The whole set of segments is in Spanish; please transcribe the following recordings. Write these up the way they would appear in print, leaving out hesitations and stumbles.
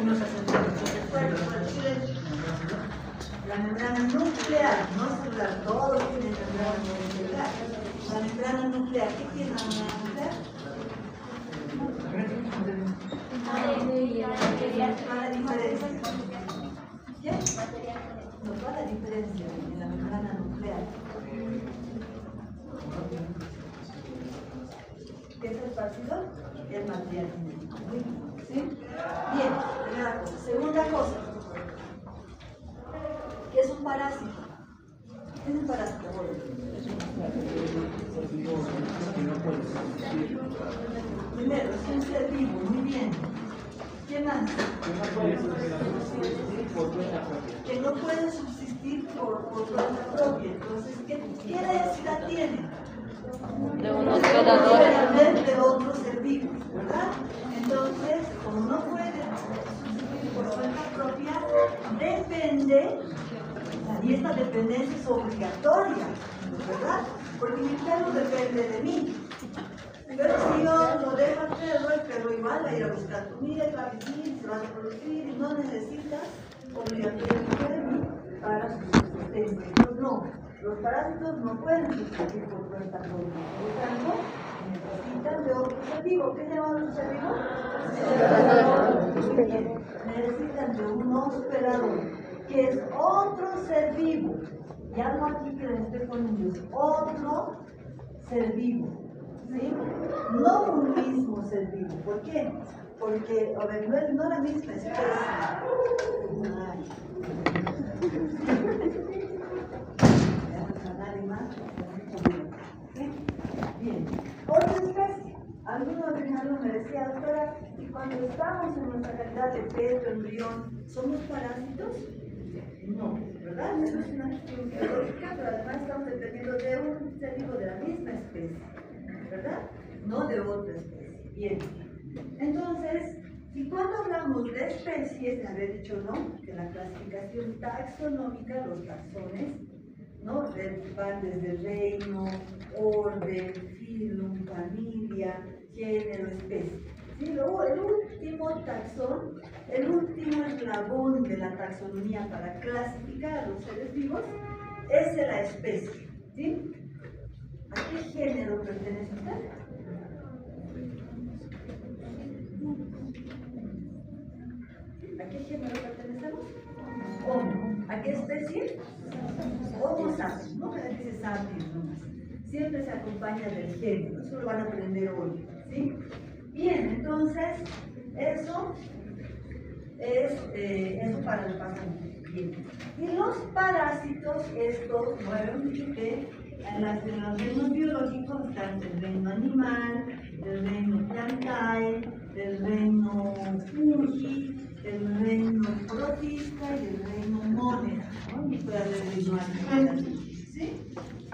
unos asentamientos de Bueno, la membrana nuclear, no celular, todos tienen membrana nuclear. La membrana nuclear, ¿qué tiene la membrana nuclear? ¿Cuál es la diferencia? ¿Qué? No, ¿cuál es la diferencia en la membrana nuclear? ¿Qué es el partido? El material genético. ¿Sí? Bien, primera cosa. Segunda cosa. ¿Qué es un parásito? ¿Qué es un parásito? Primero, es un ser vivo, muy bien. ¿Qué más? Que no puede subsistir por cuenta propia. Entonces, ¿qué necesidad tiene? De unos predadores. De otros ser vivos, ¿verdad? Entonces, como no puede subsistir por cuenta propia, depende, y esta dependencia es obligatoria, ¿verdad? Porque mi perro depende de mí. Pero si yo lo dejo al perro, el perro igual va a ir a buscar comida, va a vivir, se va a reproducir y no necesita obligatoriamente de mí para su subsistencia. Entonces, no, los parásitos no pueden subsistir por cuenta propia. Por lo tanto, necesitan de otro ser vivo. ¿Qué se llama un ser vivo? Necesitan de un hospedador, que es otro ser vivo. Y algo aquí que les estoy poniendo es otro ser vivo. ¿Sí? No un mismo ser vivo. ¿Por qué? Porque, a ver, no la misma especie. Bien, otra especie. Algunos de mis alumnos me decían, doctora, y cuando estamos en nuestra calidad de feto, embrión, ¿somos parásitos? No, ¿verdad? Eso es una cuestión biológica, pero además estamos dependiendo de un ser vivo de la misma especie, ¿verdad? No de otra especie. Bien. Entonces, y cuando hablamos de especies, me había dicho, ¿no? Que la clasificación taxonómica, los taxones, ¿no? Van desde reino, orden, filum, familia, género, especie. ¿Sí? Luego, el último taxón, el último eslabón de la taxonomía para clasificar a los seres vivos es la especie. ¿Sí? ¿A qué género pertenece usted? ¿A qué género pertenecemos? Homo. ¿A qué especie? Homo sapiens. No se dice sapiens nomás. Siempre se acompaña del género. Eso lo van a aprender hoy. ¿Sí? Bien, entonces, eso es eso para el pasado. Bien. Y los parásitos, estos, no habíamos dicho que en los reinos biológicos están el reino animal, el reino plantae, el reino fungi, el reino protista y el reino moneda, ¿no? Y puede haber el reino animal, ¿sí?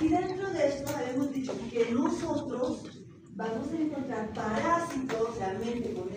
Y dentro de esto habíamos dicho que nosotros vamos a encontrar parásitos realmente con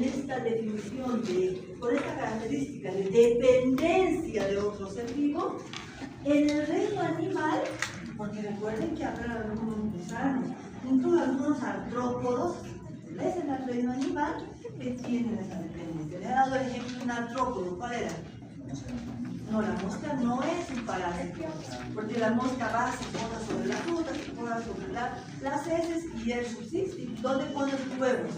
esta definición, con esta característica de dependencia de otro ser vivo, en el reino animal, porque recuerden que habrá algunos gusanos, incluso algunos artrópodos, ¿ves? En el reino animal que tienen esa dependencia. Le he dado el ejemplo de un artrópodo, ¿cuál era? No, la mosca no es un parásito, porque la mosca va, se posa sobre la fruta, se posa sobre las heces y él subsiste. ¿Dónde pone sus huevos?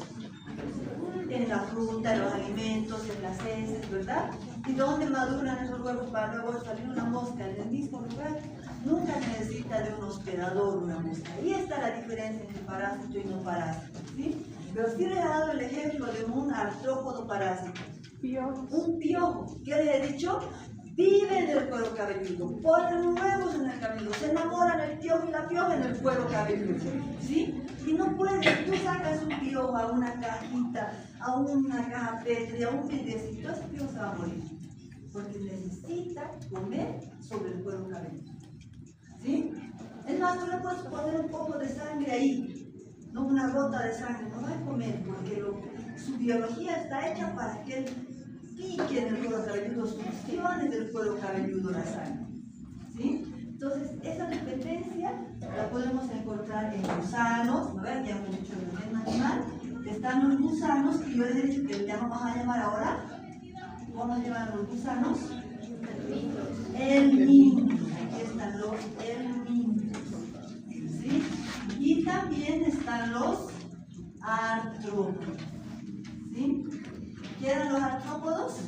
En la fruta, en los alimentos, en las heces, ¿verdad? ¿Y dónde maduran esos huevos para luego salir una mosca? En el mismo lugar. Nunca necesita de un hospedador una mosca. Ahí está la diferencia entre parásito y no parásito, ¿sí? Pero sí les he dado el ejemplo de un artrópodo parásito. Un piojo. ¿Qué les he dicho? Vive en el cuero cabelludo, ponen huevos en el cabelludo, se enamoran el piojo y la pioja en el cuero cabelludo, ¿sí? Y no puedes, tú sacas un piojo a una cajita, a una caja petri, a un vidriecito, ese piojo se va a morir, porque necesita comer sobre el cuero cabelludo, ¿sí? Es más, tú le puedes poner un poco de sangre ahí, no una gota de sangre, no va a comer, porque su biología está hecha para que él pique en el cuero cabelludo, succione del cuero cabelludo la sangre, ¿sí? Entonces, esa dependencia la podemos encontrar en gusanos, ¿no ven? Ya hemos dicho en el reino animal, están los gusanos, que yo les he dicho que ya vamos a llamar ahora? ¿Cómo se llaman los gusanos? Helmintos. Aquí están los helmintos. ¿Sí? Y también están los artrópodos. ¿Sí? ¿Qué eran los artrópodos?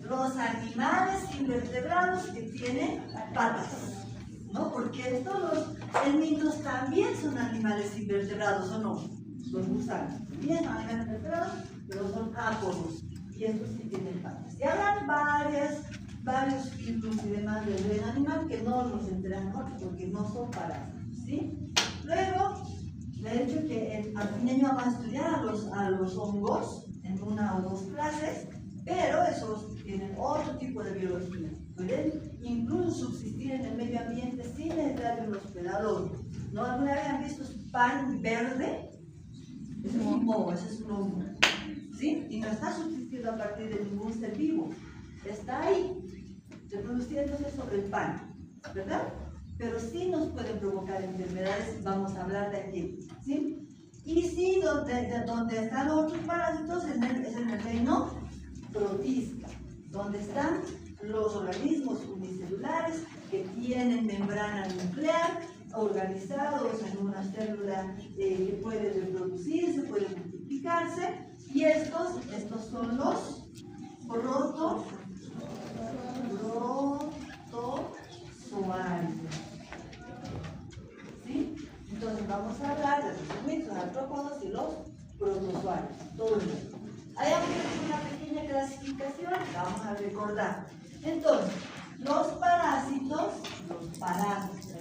Los animales invertebrados que tienen patas, ¿no? Porque estos los helmintos también son animales invertebrados, ¿o no? Los gusanos también son animales invertebrados, pero son ápodos, y estos sí tienen patas. Y habrán varios filtros y demás del reino animal que no nos enteramos porque no son parásitos, ¿sí? Luego, le he dicho que al fin de año vamos a estudiar a los hongos en una o dos clases, pero esos tienen otro tipo de biología. Pueden incluso subsistir en el medio ambiente sin necesidad de un hospedador. ¿No? ¿Alguna vez han visto pan verde? Ese es un moho, ese es un hongo. ¿Sí? Y no está subsistiendo a partir de ningún ser vivo. Está ahí, reproduciéndose sobre el pan, ¿verdad? Pero sí nos pueden provocar enfermedades, vamos a hablar de aquí, ¿sí? Y sí, donde están otros parásitos es en el reino protista, donde están los organismos unicelulares que tienen membrana nuclear, organizados en una célula que puede reproducirse, puede multiplicarse, y estos son los protozoarios. ¿Sí? Entonces vamos a hablar de los helmintos, los artrópodos y los protozoarios, todo el mundo. Ahí vamos a hacer una pequeña clasificación, vamos a recordar. Entonces, los parásitos,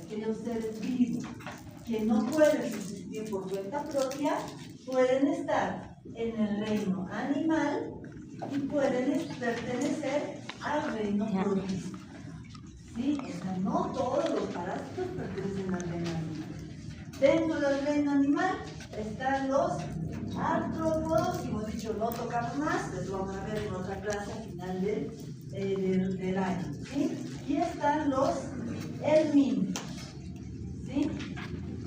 aquellos seres vivos que no pueden subsistir por cuenta propia, pueden estar en el reino animal y pueden pertenecer al reino protista. ¿Sí? O sea, no todos los parásitos pertenecen al reino animal. Dentro del reino animal están los artrópodos, y hemos dicho no tocamos más, les vamos a ver en otra clase al final del año. ¿Sí? Y están los helmintos. ¿Sí?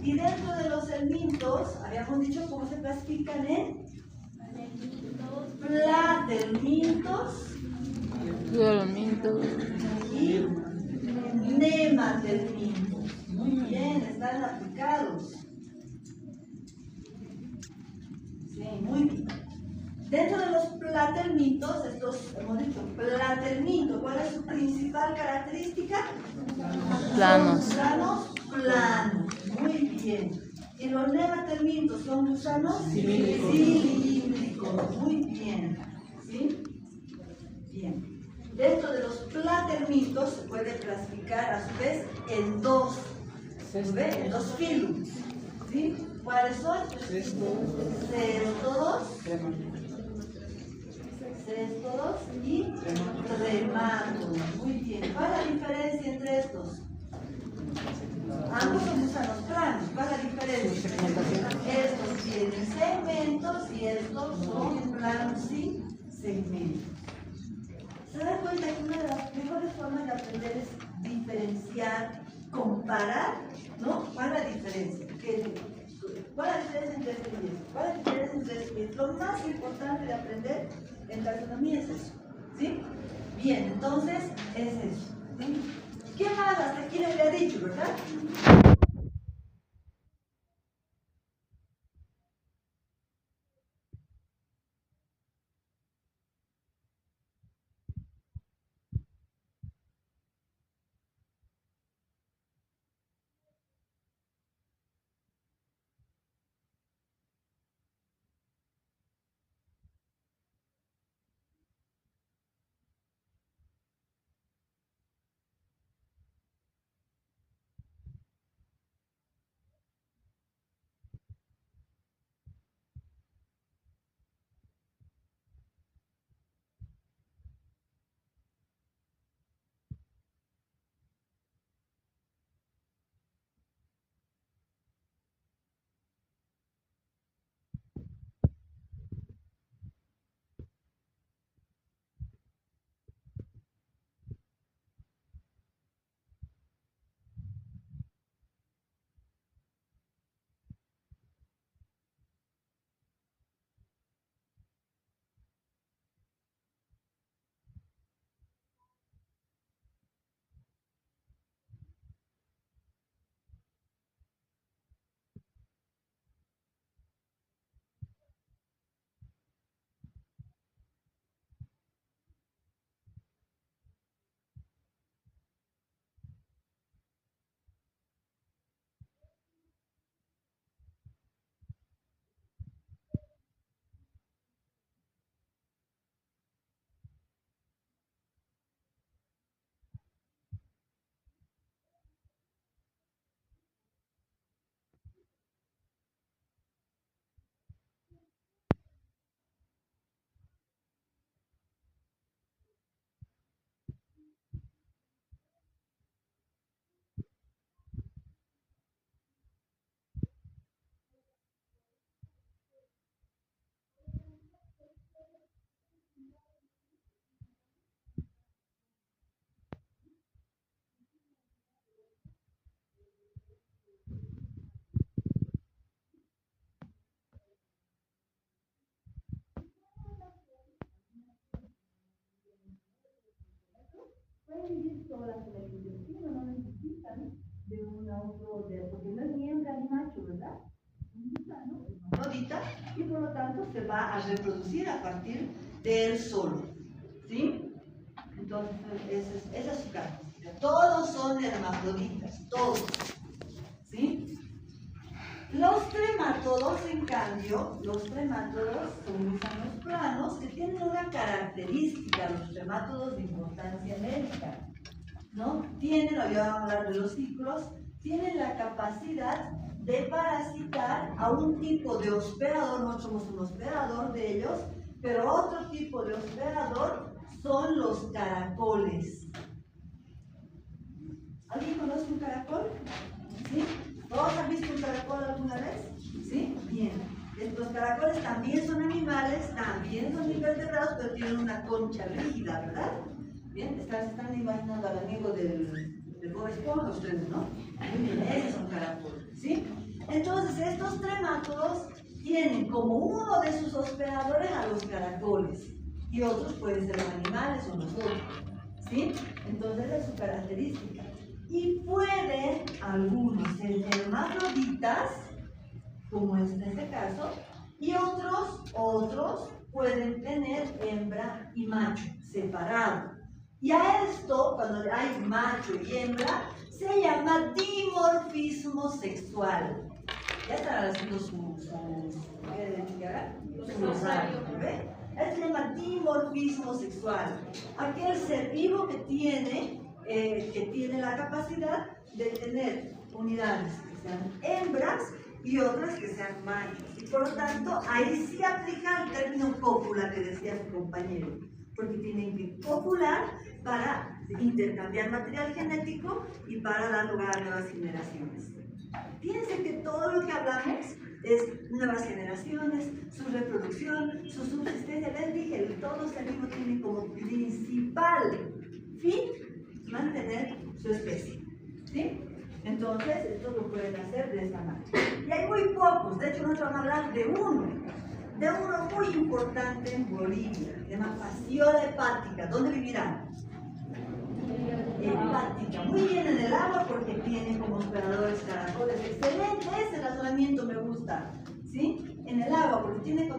Y dentro de los helmintos, habíamos dicho cómo se clasifican en platelmintos y nematelmintos. Muy bien, están aplicados. Sí, muy bien. Dentro de los platelmintos, estos hemos dicho platelminto, ¿cuál es su principal característica? Planos. Son gusanos planos. Muy bien. ¿Y los nematelmintos son gusanos? Cilíndricos. Muy bien. ¿Sí? Bien. Dentro de los platelmintos se puede clasificar a su vez en dos filums. ¿Sí? ¿Cuáles son? Cestodos y tremátodos. Muy bien. ¿Cuál es la diferencia entre estos? Ambos son gusanos planos. ¿Cuál es la diferencia? Estos tienen segmentos y estos son planos sin segmentos. ¿Se dan cuenta que una de las mejores formas de aprender es diferenciar, comparar? ¿No? ¿Cuál es la diferencia? ¿Cuál es la diferencia entre este y este? ¿Cuál es la diferencia entre este y este? Lo más importante de aprender en taxonomía es eso. ¿Sí? Bien, entonces es eso. ¿Sí? ¿Qué más? Hasta aquí les había dicho, ¿verdad? pueden vivir solas en el intestino, no necesitan de un otro, porque no es ni hembra ni macho, ¿verdad? Un gusano es hermafrodita y por lo tanto se va a reproducir a partir de él solo, ¿sí? Entonces, esa es su característica. Todos son hermafroditas, todos, ¿sí? Los tremátodos, en cambio, los tremátodos son gusanos planos que tienen una característica, los tremátodos de importancia médica, ¿no? Tienen, hoy vamos a hablar de los ciclos, tienen la capacidad de parasitar a un tipo de hospedador, no somos un hospedador de ellos, pero otro tipo de hospedador son los caracoles. ¿Alguien conoce un caracol? ¿Sí? ¿Todos han visto un caracol alguna vez? ¿Sí? Bien. Los caracoles también son animales, también son invertebrados, pero tienen una concha rígida, ¿verdad? Bien, se están imaginando al amigo del Bob Esponja ustedes, ¿no? Muy bien, esos son caracoles, ¿sí? Entonces, estos tremátodos tienen como uno de sus hospedadores a los caracoles, y otros pueden ser los animales o nosotros, ¿sí? Entonces, esa es su característica. Y pueden algunos ser hermafroditas, como es en este caso, y otros pueden tener hembra y macho separado. Y a esto, cuando hay macho y hembra, se llama dimorfismo sexual. Ya estarán haciendo su rosario, ¿ve? Esto se llama dimorfismo sexual. Aquel ser vivo que tiene la capacidad de tener unidades que sean hembras y otras que sean machos. Y por lo tanto, ahí sí aplica el término cópula que decía su compañero, porque tienen que copular para intercambiar material genético y para dar lugar a nuevas generaciones. Fíjense que todo lo que hablamos es nuevas generaciones, su reproducción, su subsistencia. Les dije, todo ser vivo tiene como principal fin mantener su especie, ¿sí? Entonces, esto lo pueden hacer de esta manera. Y hay muy pocos, de hecho nosotros vamos a hablar de uno muy importante en Bolivia, se llama Fasciola hepática. ¿Dónde vivirán? Hepática, muy bien en el agua porque tiene como hospedadores caracoles. Excelente, ese razonamiento me gusta, ¿sí? En el agua porque tiene como